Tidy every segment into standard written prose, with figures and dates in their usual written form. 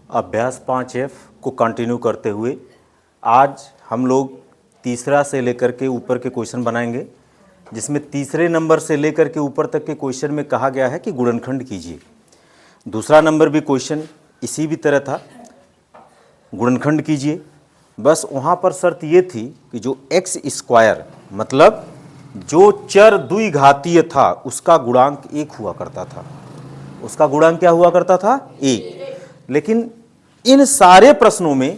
अभ्यास 5F को continue करते हुए आज हम लोग तीसरा से लेकर के ऊपर के क्वेश्चन बनाएंगे, जिसमें तीसरे नंबर से लेकर के ऊपर तक के क्वेश्चन में कहा गया है कि गुणनखंड कीजिए। दूसरा नंबर भी क्वेश्चन इसी भी तरह था, गुणनखंड कीजिए। बस वहाँ पर शर्त ये थी कि जो एक्स स्क्वायर मतलब जो चर द्विघातीय था उसका गुणांक 1 हुआ करता था। उसका गुणांक क्या हुआ करता था? 1। लेकिन इन सारे प्रश्नों में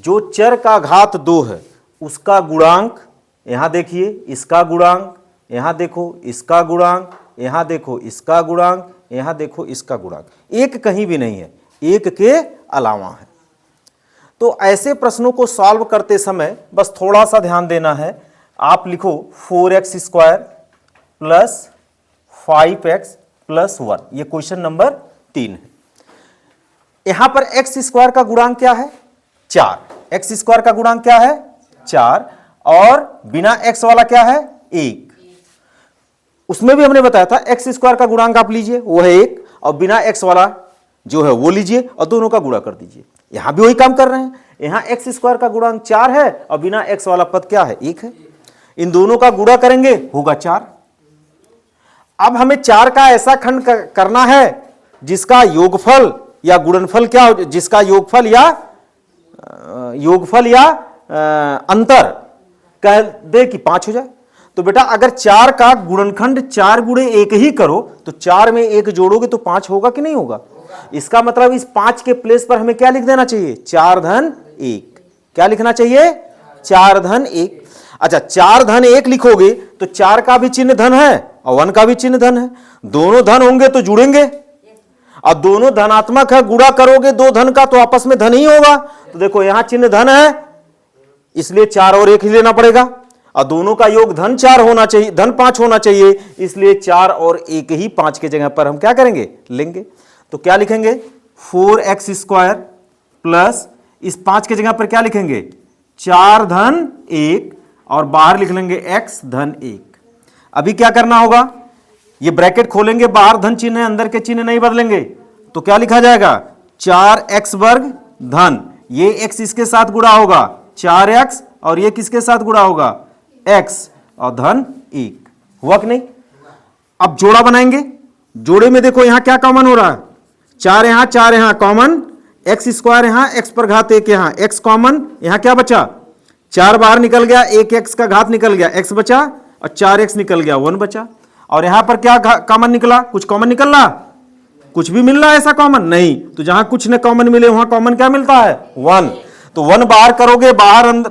जो चर का घात 2 है उसका गुणांक, यहाँ देखिए इसका गुणांक, यहाँ देखो इसका गुणांक, यहाँ देखो इसका गुणांक, यहाँ देखो इसका गुणांक, एक कहीं भी नहीं है, एक के अलावा है। तो ऐसे प्रश्नों को सॉल्व करते समय बस थोड़ा सा ध्यान देना है। आप लिखो 4x square plus 5x plus 1, ये क्वेश्चन नंबर 3 है। यहां पर x स्क्वायर का गुणांक क्या है? 4। x स्क्वायर का गुणांक क्या है? 4। और बिना x वाला क्या है? 1। उसमें भी हमने बताया था x स्क्वायर का गुणांक आप लीजिए, वो है 1, और बिना x वाला जो है वो लीजिए और दोनों का गुणा कर दीजिए। यहां भी वही काम कर रहे हैं। यहां x स्क्वायर का गुणांक 4 है और बिना x वाला पद क्या है? 1 है। इन दोनों का गुणा करेंगे होगा 4। अब हमें 4 का ऐसा खंड करना है जिसका योगफल या गुणनफल क्या हो, जिसका योगफल या अंतर कह दे कि 5 हो जाए। तो बेटा अगर 4 का गुणनखंड 4 गुणे 1 ही करो तो 4 में 1 जोड़ोगे तो 5 होगा कि नहीं होगा? इसका मतलब इस 5 के प्लेस पर हमें क्या लिख देना चाहिए? 4 धन 1। क्या लिखना चाहिए? 4 धन 1। अच्छा, 4 धन 1 लिखोगे तो 4 का भी चिन्ह धन है और 1 का भी चिन्ह धन है। दोनों धन होंगे तो जुड़ेंगे, और दोनों धनात्मक है, गुणा करोगे 2 धन का तो आपस में धन ही होगा। तो देखो यहां चिन्ह धन है इसलिए 4 और 1 ही लेना पड़ेगा, और दोनों का योग धन 4 होना चाहिए, धन 5 होना चाहिए, इसलिए 4 और 1 ही 5 के जगह पर हम क्या करेंगे? लेंगे। तो क्या लिखेंगे? 4x स्क्वायर प्लस इस 5 के जगह पर क्या लिखेंगे? 4 धन 1 और बाहर लिख लेंगे x धन 1। अभी क्या करना होगा? ये ब्रैकेट खोलेंगे, बाहर धन चिन्ह है, अंदर के चिन्ह नहीं बदलेंगे, तो क्या लिखा जाएगा? 4x वर्ग धन, ये x इसके साथ गुणा होगा 4x, और ये किसके साथ गुणा होगा? x, और धन 1। हुआ कि नहीं? अब जोड़ा बनाएंगे। जोड़े में देखो यहां क्या कॉमन हो रहा है? 4 यहां कॉमन, x स्क्वायर यहां, x पर घात 1 यहां, x कॉमन, यहां क्या बचा? 4 बाहर निकल गया, 1 x का घात निकल गया, x बचा, और 4x निकल गया, 1 बचा। और यहां पर क्या कॉमन निकला? कुछ कॉमन निकल रहा? कुछ भी मिल रहा है ऐसा कॉमन? नहीं। तो जहां कुछ न कॉमन मिले वहां कॉमन क्या मिलता है? 1। तो 1 बाहर करोगे, बाहर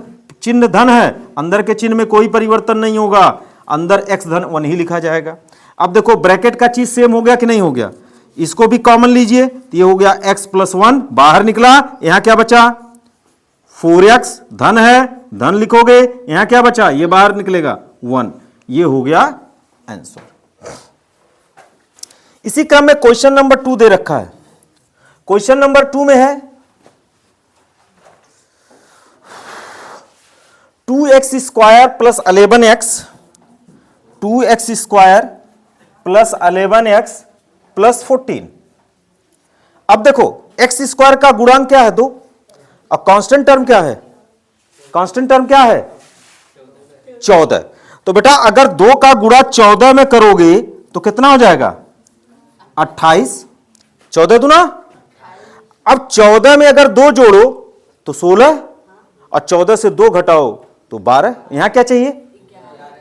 चिन्ह धन है, अंदर के चिन्ह में कोई परिवर्तन नहीं होगा, अंदर x धन 1 ही लिखा जाएगा। अब देखो ब्रैकेट का चीज सेम हो गया कि नहीं हो गया? इसको भी कॉमन लीजिए, तो ये हो गया x प्लस 1, बाहर निकला, यहां क्या बचा? 4x धन है, धन लिखोगे, यहां क्या बचा? ये बाहर निकलेगा 1। ये हो गया आंसर। इसी क्रम में क्वेश्चन नंबर 2 दे रखा है। क्वेश्चन नंबर 2 में है 2x square plus 11x, 2x square plus 11x plus 14। अब देखो x स्क्वायर का गुणांक क्या है? 2, और कांस्टेंट टर्म क्या है? कांस्टेंट टर्म क्या है? 14। तो बेटा अगर 2 का गुणा 14 में करोगे तो कितना हो जाएगा? 28। 14 दूना, अब 14 में अगर 2 जोड़ो तो 16, और 14 से 2 घटाओ तो 12। यहां क्या चाहिए?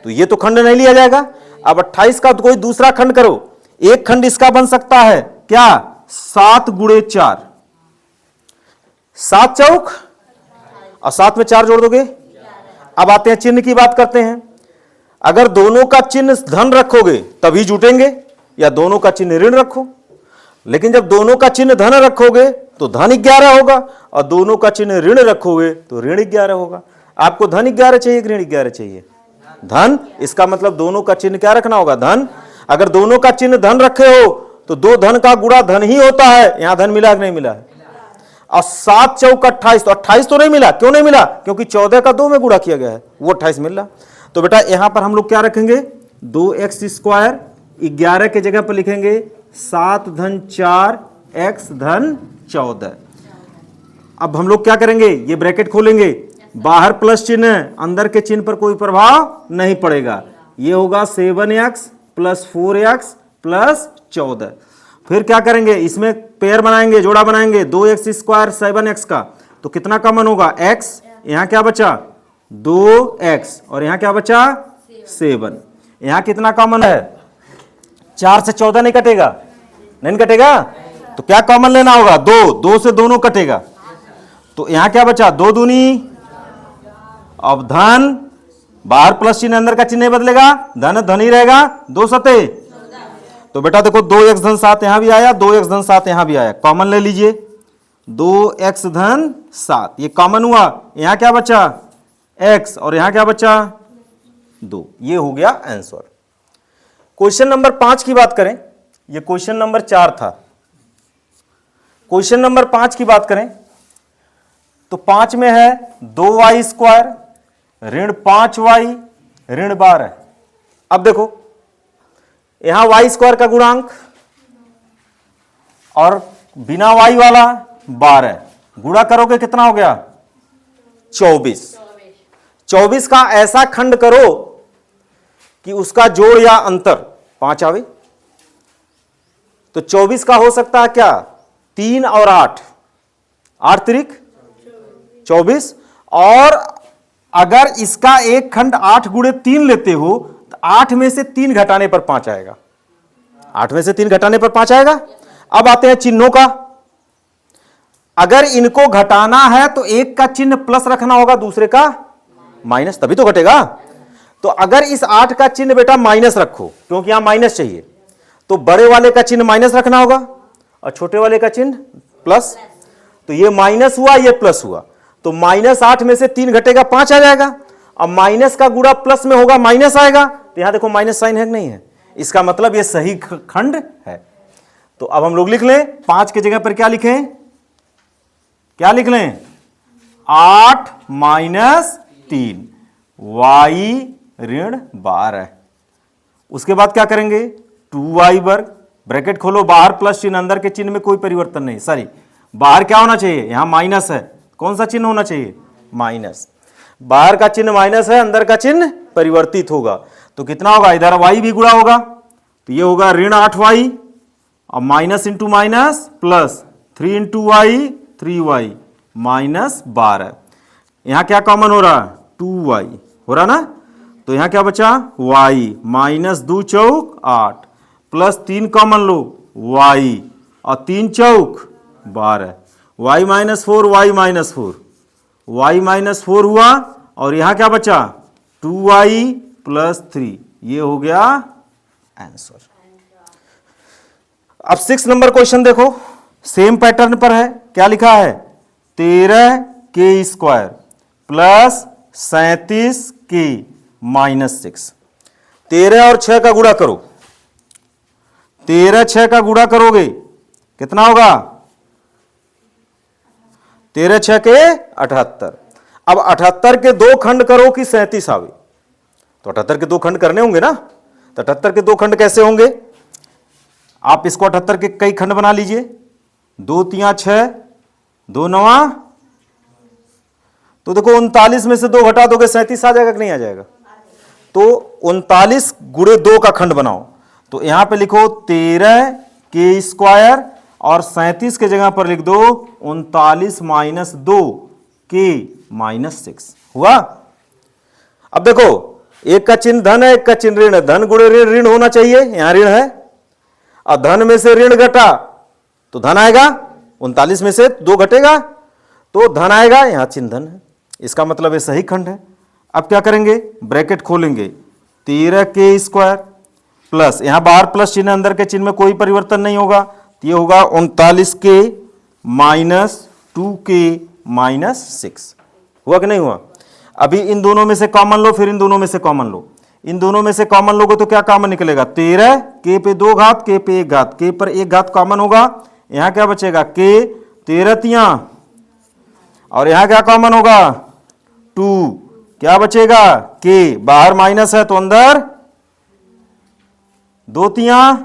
तो ये तो खंड नहीं लिया जाएगा। अब 28 का कोई दूसरा खंड करो, एक खंड इसका बन सकता है क्या? 7 गुणे 4, 7 चौक, और 7 में 4 जोड़ दोगे। अब आते हैं चिन्ह की बात करते हैं। अगर दोनों का चिन्ह धन रखोगे तभी जुटेंगे, या दोनों का चिन्ह ऋण रखो। लेकिन जब दोनों का चिन्ह धन रखोगे तो धन 11 होगा, और दोनों का चिन्ह ऋण रखोगे तो ऋण 11 होगा। आपको धन 11 चाहिए कि ऋण 11 चाहिए? धन। इसका मतलब दोनों का चिन्ह क्या रखना होगा? धन। अगर दोनों का चिन्ह धन रखे हो तो 2 धन का गुणा धन ही होता है। यहां धन मिला कि नहीं मिला है? और 7 चौक 28, तो 28 तो नहीं मिला। क्यों नहीं मिला? क्योंकि 14 का 2 में गुणा किया गया है, वो 28 मिल रहा। तो बेटा यहां पर हम लोग क्या रखेंगे? 2x स्क्वायर 11 के जगह पर लिखेंगे 7 धन 4 x धन 14। अब हम लोग क्या करेंगे, ये ब्रैकेट खोलेंगे, बाहर प्लस चिन्ह है, अंदर के चिन्ह पर कोई प्रभाव नहीं पड़ेगा। ये होगा 7x प्लस 4x प्लस 14। फिर क्या करेंगे, इसमें पेयर बनाएंगे, जोड़ा बनाएंगे, 2x स्क्वायर 7x का, तो कितना कॉमन होगा, x, यहां क्या बचा 2x, और यहां क्या बचा 7। यहां कितना कॉमन है, 4 से 14 नहीं कटेगा, नहीं कटेगा, तो क्या कॉमन लेना होगा, 2, 2 से दोनों कटेगा, तो यहां क्या बचा 2 दूनी, अब धन, बाहर प्लस चिन्ह अंदर का चिन्ह नहीं बदलेगा, धन धन ही रहेगा, 2 सते, तो बेटा देखो 2x धन 7 यहां भी आया, 2x धन 7 यहां भी आया, कॉमन ले लीजिए, 2x धन 7 ये कॉमन हुआ, यहां क्या बचा x, और यहां क्या बचा 2। ये हो गया आंसर। क्वेश्चन नंबर 5 की बात करें, ये क्वेश्चन नंबर 4 था। क्वेश्चन नंबर 5 की बात करें तो 5 में है 2y स्क्वायर ऋण 5y ऋण 12। अब देखो यहां y स्क्वायर का गुणांक और बिना y वाला 12, गुणा करोगे कितना हो गया 24। 24 का ऐसा खंड करो कि उसका जोड़ या अंतर 5 आवे, तो 24 का हो सकता है क्या 3 और 8, 8 त्रिक 24, और अगर इसका एक खंड 8 गुणे 3 लेते हो तो 8 में से 3 घटाने पर 5 आएगा, 8 में से 3 घटाने पर 5 आएगा। अब आते हैं चिन्हों का, अगर इनको घटाना है तो एक का चिन्ह प्लस रखना होगा, दूसरे का माइनस, तभी तो घटेगा। तो अगर इस 8 का चिन्ह बेटा माइनस रखो, क्योंकि यहां माइनस चाहिए, तो बड़े वाले का चिन्ह माइनस रखना होगा और छोटे वाले का चिन्ह प्लस, तो ये माइनस हुआ ये प्लस हुआ, तो -8 में से 3 घटेगा 5 आ जाएगा। अब माइनस का गुणा प्लस में होगा माइनस आएगा, तो यहां देखो माइनस साइन है कि नहीं है, इसका मतलब ये सही खंड है। तो अब हम लोग लिख लें 5 की जगह पर क्या लिखें, क्या लिख लें 8 - 3 y ऋण 12। उसके बाद क्या करेंगे 2y वर्ग, ब्रैकेट खोलो, बाहर प्लस चिन्ह अंदर के चिन्ह में कोई परिवर्तन नहीं, सॉरी बाहर क्या होना चाहिए, यहां माइनस है, कौन सा चिन्ह होना चाहिए माइनस, बाहर का चिन्ह माइनस है, अंदर का चिन्ह परिवर्तित होगा, तो कितना होगा, इधर y भी गुणा होगा, तो ये होगा ऋण 8y और minus into minus plus 3 into y 3y -12। यहां क्या कॉमन हो रहा 2y हो रहा ना, तो यहां क्या बचा y -2 चौक 8 प्लस 3 कॉमन लो y और 3 चौक 12, y -4 y -4 y -4 हुआ, और यहां क्या बचा 2y + 3, ये हो गया आंसर। अब 6 नंबर क्वेश्चन देखो, सेम पैटर्न पर है, क्या लिखा है 13k स्क्वायर प्लस 37k -6। 13 और 6 का गुणा करो, 13 6 का गुणा करोगे कितना होगा 13 6 के 78। अब 78 के 2 खंड करो कि 37 आवे, तो 78 के 2 खंड करने होंगे ना, तो 78 के 2 खंड कैसे होंगे, आप इसको 78 के कई खंड बना लीजिए, 2 3 6 2 9, तो देखो 39 में से 2 घटा दोगे 37 आ जाएगा कि नहीं आ जाएगा, तो 39 गुणे 2 का खंड बनाओ, तो यहां पे लिखो 13k स्क्वायर और 37 के जगह पर लिख दो 39 - 2k -6 हुआ। अब देखो एक का चिन्ह धन है, एक का चिन्ह ऋण है, धन गुणे ऋण ऋण होना चाहिए, यहां ऋण है, और धन में से ऋण घटा तो धन आएगा, 39 में से 2 घटेगा तो धन आएगा, यहां चिन्ह धन है, इसका मतलब ये सही खंड है। अब क्या करेंगे, ब्रैकेट खोलेंगे, 13k स्क्वायर प्लस, यहां बाहर प्लस चिन्ह अंदर के चिन्ह में कोई परिवर्तन नहीं होगा, तो ये होगा 39k - 2k -6 हुआ कि नहीं हुआ। अभी इन दोनों में से कॉमन लो, फिर इन दोनों में से कॉमन लो, इन दोनों में से कॉमन लोगे तो क्या कॉमन निकलेगा 13, k पे 2 घात, k पे 1 घात, k पर 1 घात कॉमन होगा, यहां क्या बचेगा k 13 तियां, और यहां क्या कॉमन होगा 2, क्या बचेगा k, बाहर माइनस है तो अंदर 2 तियां,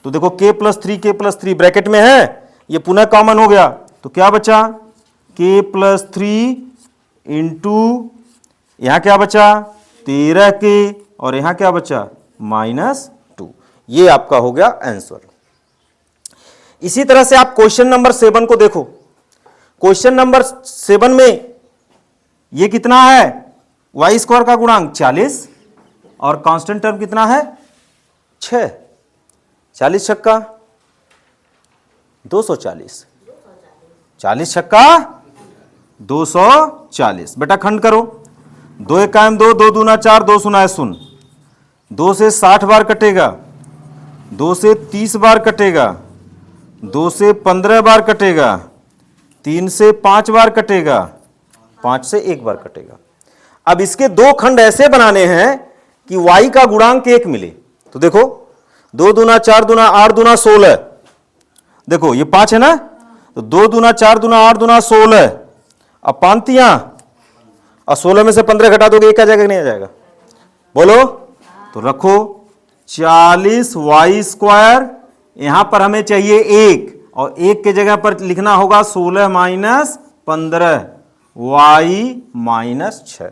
तो देखो k + 3 ब्रैकेट में है, ये पुनः कॉमन हो गया, तो क्या बचा k+3 इंटू यहां क्या बचा 13k और यहां क्या बचा -2। ये आपका हो गया आंसर। इसी तरह से आप क्वेश्चन नंबर 7 को देखो। क्वेश्चन नंबर 7 में ये कितना है, वाई स्क्वायर का गुणांक 40 और कांस्टेंट टर्म कितना है 6। 40 छक्का 240, 40 छक्का 240। बेटा खंड करो, 2 एकाम 2, 2 दूना 4, 2 सुना है सुन। 2 से 60 बार कटेगा, 2 से 30 बार कटेगा, 2 से 15 बार कटेगा, 3 से 5 बार कटेगा, 5 से 1 बार कटेगा। अब इसके दो खंड ऐसे बनाने हैं कि y का गुणांक 1 मिले। तो देखो 2 दूना 4 दूना 8 दूना 16, देखो ये 5 है ना, तो 2 दूना 4 दूना 8 दूना 16। अब पांतियां और 16 में से 15 घटा दोगे, एक आ जाएगा नहीं आ जाएगा, बोलो। तो रखो 40 वाई स्क्वायर, यहां पर हमें चाहिए 1 और 1 के जगह पर लिखना होगा 16 माइनस 15 वाई माइनस 6।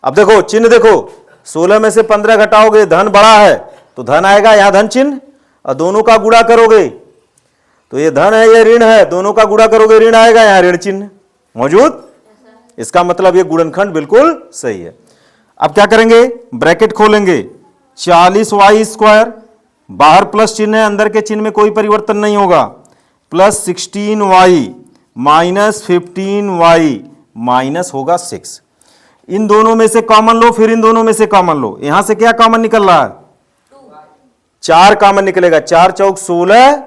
अब देखो चिन्ह देखो, 16 में से 15 घटाओगे धन बड़ा है तो धन आएगा, यहां धन चिन्ह, और दोनों का गुणा करोगे तो ये धन है ये ऋण है, दोनों का गुणा करोगे ऋण आएगा, यहां ऋण चिन्ह मौजूद। इसका मतलब ये गुणनखंड बिल्कुल सही है। अब क्या करेंगे, ब्रैकेट खोलेंगे, 40 वाई स्क्वायर, बाहर प्लस चिन्ह है, अंदर के चिन्ह में कोई परिवर्तन नहीं होगा, plus 16 Y minus 15 Y minus होगा 6। इन दोनों में से कॉमन लो, फिर इन दोनों में से कॉमन लो। यहां से क्या कॉमन निकल रहा है 4 कॉमन निकलेगा, 4 चौक 16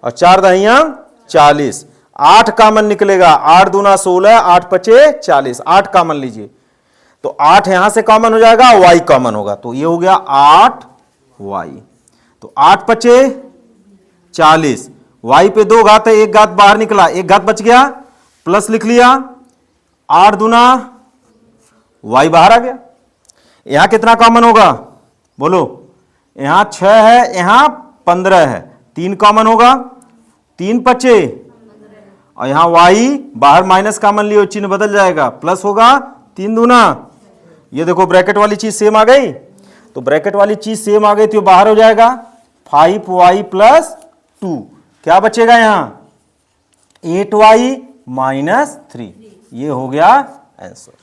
और 4 दहिया 40। 8 कॉमन निकलेगा, 8 दूना 16, 8 पचे 40, 8 कॉमन लीजिए। तो 8 यहां से कॉमन हो जाएगा, y कॉमन होगा, तो ये हो गया 8y। तो 8 पचे 40, y पे 2 घात है, 1 घात बाहर निकला, 1 घात बच गया, प्लस लिख लिया, 8 दूना y बाहर आ गया। यहां कितना कॉमन होगा बोलो, यहां 6 है, यहां 15 है, 3 कॉमन होगा, 3 पचे और यहां y बाहर माइनस कॉमन लियो, चिन्ह बदल जाएगा, प्लस होगा 3 दूना। ये देखो ब्रैकेट वाली चीज सेम आ गई, तो ब्रैकेट वाली चीज सेम आ गई तो बाहर हो जाएगा 5y प्लस 2। क्या बचेगा यहां 8y माइनस 3। ये हो गया आंसर।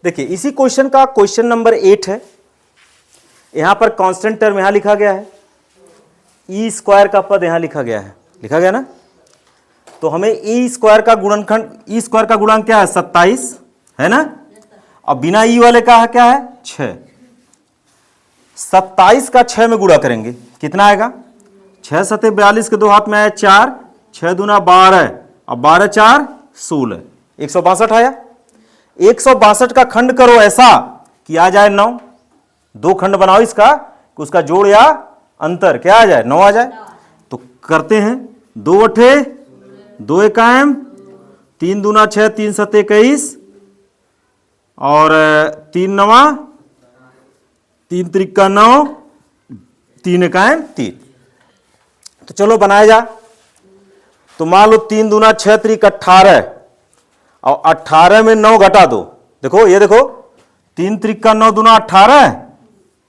देखिए इसी क्वेश्चन का क्वेश्चन नंबर 8 है। यहां पर कांस्टेंट टर्म यहां लिखा गया है, ई स्क्वायर का पद यहां लिखा गया है, लिखा गया ना। तो हमें ई स्क्वायर का गुणनखंड, ई स्क्वायर का गुणांक क्या है 27 है ना, और बिना ई वाले का है क्या है 6। 27 का 6 में गुणा करेंगे, कितना आएगा 6 सते 42 के 2 हाथ में आया 4, 6 दूना 12 और 12 4 16, 162 आया। 162 का खंड करो ऐसा कि आ जाए 9। 2 खंड बनाओ इसका, उसका जोड़ या अंतर क्या आ जाए 9 आ जाए। तो करते हैं, 2 अठे 2 एकाम, 3 दूना 6, 3 सते 21 और 3 नवा 3 त्रिका 9, 3 एकाम 3। तो चलो बनाया जा। तो मान लो 3 दूना 6 त्रिक 18 और 18 में 9 घटा दो। देखो ये देखो 3 त्रिका 9 दूना 18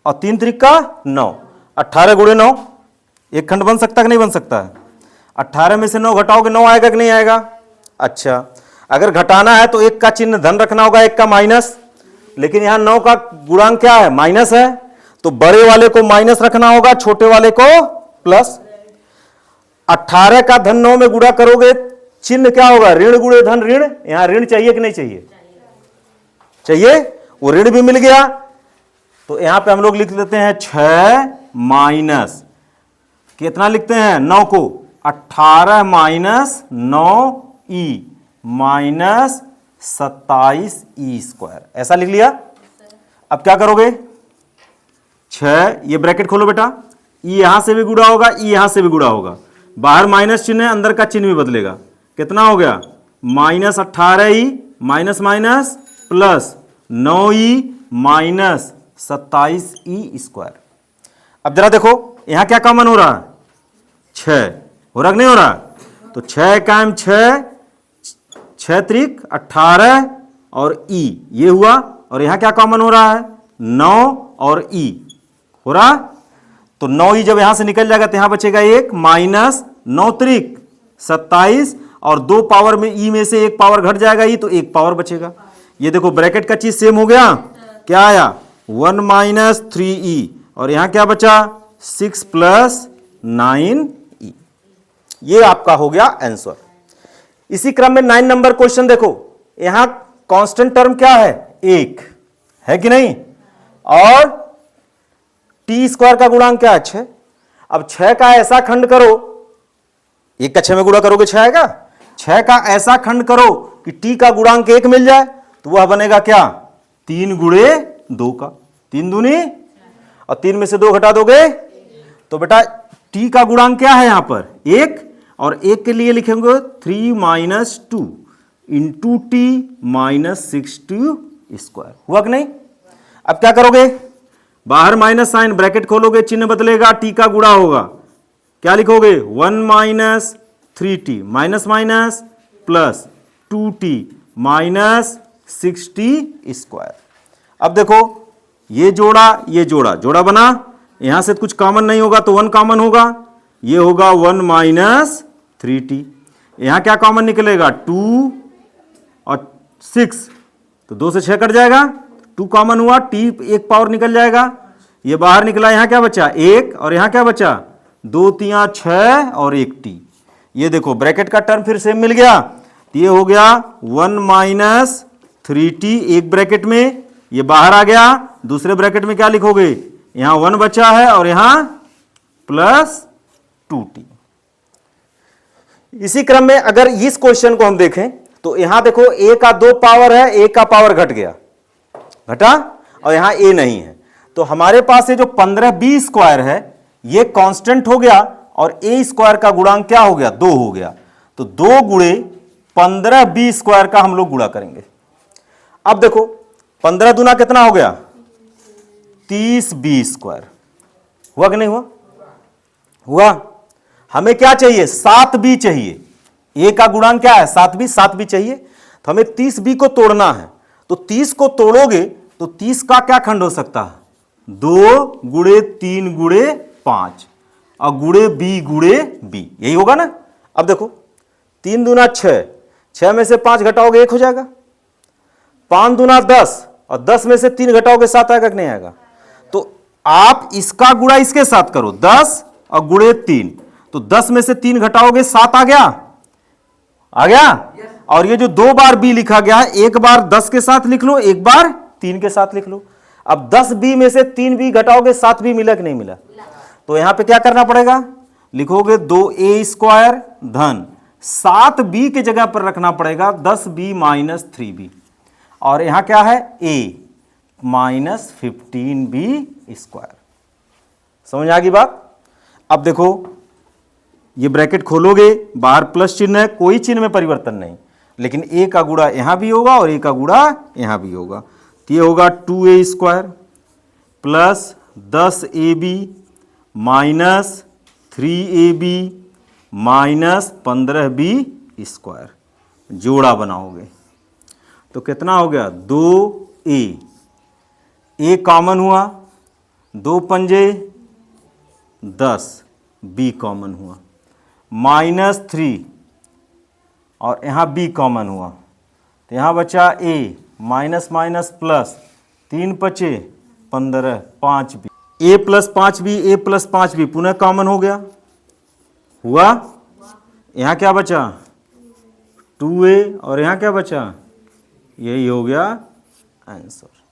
और 3 त्रिका 9, 18 गुणे 9, एक खंड बन सकता है कि नहीं बन सकता है। 18 में से 9 घटाओगे 9 आएगा कि नहीं आएगा। अच्छा अगर घटाना है तो एक का चिन्ह धन रखना होगा, एक का माइनस, लेकिन यहां 9 का गुणांक क्या है माइनस है, तो बड़े वाले को माइनस रखना होगा, छोटे वाले को प्लस। 18 का धन 9 में गुणा करोगे, चिन्ह क्या होगा ऋण गुणे धन ऋण। यहां ऋण चाहिए कि नहीं चाहिए, चाहिए, वो ऋण भी मिल गया। तो यहां पे हम लोग लिख लेते हैं 6 माइनस कितना लिखते हैं 9 को, 18 minus 9 E minus 27 E square, ऐसा लिख लिया। अब क्या करोगे 6, ये ब्रैकेट खोलो बेटा, ई यहां से भी गुणा होगा, ई यहां से भी गुणा होगा, बाहर माइनस चिन्ह है, अंदर का चिन्ह भी बदलेगा। कितना हो गया minus 18 E minus minus plus 9 E minus 27 E square. अब जरा देखो यहां क्या कॉमन हो रहा है 6, हो रहा कि नहीं हो रहा, तो 6 कायम 6, 6 त्रिक 18 और ई ये हुआ, और यहां क्या कॉमन हो रहा है 9 और ई हो रहा। तो 9 ई जब यहां से निकल जाएगा तो यहां बचेगा 1 माइनस 9 त्रिक 27, और 2 पावर में ई में से 1 पावर घट जाएगा ई, तो 1 पावर बचेगा। ये देखो ब्रैकेट का चीज सेम हो गया, क्या आया 1 माइनस 3e, और यहां क्या बचा 6 प्लस 9e। ये आपका हो गया आंसर। इसी क्रम में 9 नंबर क्वेश्चन देखो, यहां कांस्टेंट टर्म क्या है 1 है कि नहीं, और टी स्क्वायर का गुणांक क्या है 6। अब 6 का ऐसा खंड करो, 1 का 6 में गुणा करोगे 6 आएगा, 6 का ऐसा खंड करो कि टी का गुणांक 1 मिल जाए, तो वह बनेगा क्या 3 गुणे 2 का, 3 दूनी, और 3 में से 2 घटा दोगे तो बेटा टी का गुणांक क्या है यहां पर 1, और 1 के लिए लिखेंगे 3 minus 2 into T minus 6t square, हुआ कि नहीं। अब क्या करोगे, बाहर माइनस साइन, ब्रैकेट खोलोगे, चिन्ह बदलेगा, टी का गुणा होगा, क्या लिखोगे 1 minus 3t minus minus plus 2t minus 6t square. अब देखो ये जोड़ा ये जोड़ा, जोड़ा बना, यहां से कुछ कॉमन नहीं होगा तो 1 कॉमन होगा, ये होगा 1 माइनस 3t, यहां क्या कॉमन निकलेगा 2 और 6, तो 2 से 6 कट जाएगा, 2 कॉमन हुआ, t 1 पावर निकल जाएगा, ये बाहर निकला, यहां क्या बचा 1, और यहां क्या बचा 2 3 6 और 1t। ये देखो ब्रैकेट का टर्म फिर सेम मिल गया, तो ये हो गया 1 माइनस 3t एक ब्रैकेट में, ये बाहर आ गया, दूसरे ब्रैकेट में क्या लिखोगे, यहां 1 बचा है और यहां प्लस 2t। इसी क्रम में अगर इस क्वेश्चन को हम देखें तो यहां देखो a का 2 पावर है, a का पावर घट गया, घटा, और यहां a नहीं है, तो हमारे पास ये जो 15b स्क्वायर है ये कांस्टेंट हो गया, और a स्क्वायर का गुणांक क्या हो गया 2 हो गया, तो 2 गुणे 15b स्क्वायर का हम लोग गुणा करेंगे। अब देखो 15 दूना कितना हो गया 30b स्क्वायर, हुआ कि नहीं हुआ, हुआ। हमें क्या चाहिए 7b चाहिए, a का गुणांक क्या है 7b, 7b चाहिए, तो हमें 30b को तोड़ना है, तो 30 को तोड़ोगे तो 30 का क्या खंड हो सकता है 2 गुणे 3 गुणे 5 और गुणे b गुणे b, यही होगा ना। अब देखो 3 दूना 6, 6 में से 5 घटाओगे 1 हो जाएगा, 5 दूना 10 और 10 में से 3 घटाओगे 7 आएगा कि नहीं आएगा। तो आप इसका गुणा इसके साथ करो 10 और गुणे 3, तो 10 में से 3 घटाओगे 7 आ गया, आ गया। और ये जो 2 बार b लिखा गया है, एक बार 10 के साथ लिख लो, एक बार 3 के साथ लिख लो। अब 10b में से 3b घटाओगे 7b मिला कि नहीं मिला, तो यहां पे क्या करना पड़ेगा, लिखोगे 2a स्क्वायर धन 7b के जगह पर रखना पड़ेगा 10b माइनस 3b, और यहां क्या है a माइनस 15b स्क्वायर। समझ आ गई बात। अब देखो ये ब्रैकेट खोलोगे, बाहर प्लस चिन्ह है, कोई चिन्ह में परिवर्तन नहीं, लेकिन a का गुणा यहां भी होगा और a का गुणा यहां भी होगा, तो ये होगा 2a square plus 10ab minus 3ab minus 15b square, जोड़ा बनाओगे तो कितना हो गया 2a, a कॉमन हुआ, 2 पंजे 10, b कॉमन हुआ, माइनस 3 और यहाँ b कॉमन हुआ, तो यहाँ बचा a माइनस माइनस प्लस 3 पचे 15 5b, a plus 5b, a plus 5b पुनः कॉमन हो गया, हुआ। यहाँ क्या बचा 2a और यहाँ क्या बचा, यही हो गया आंसर।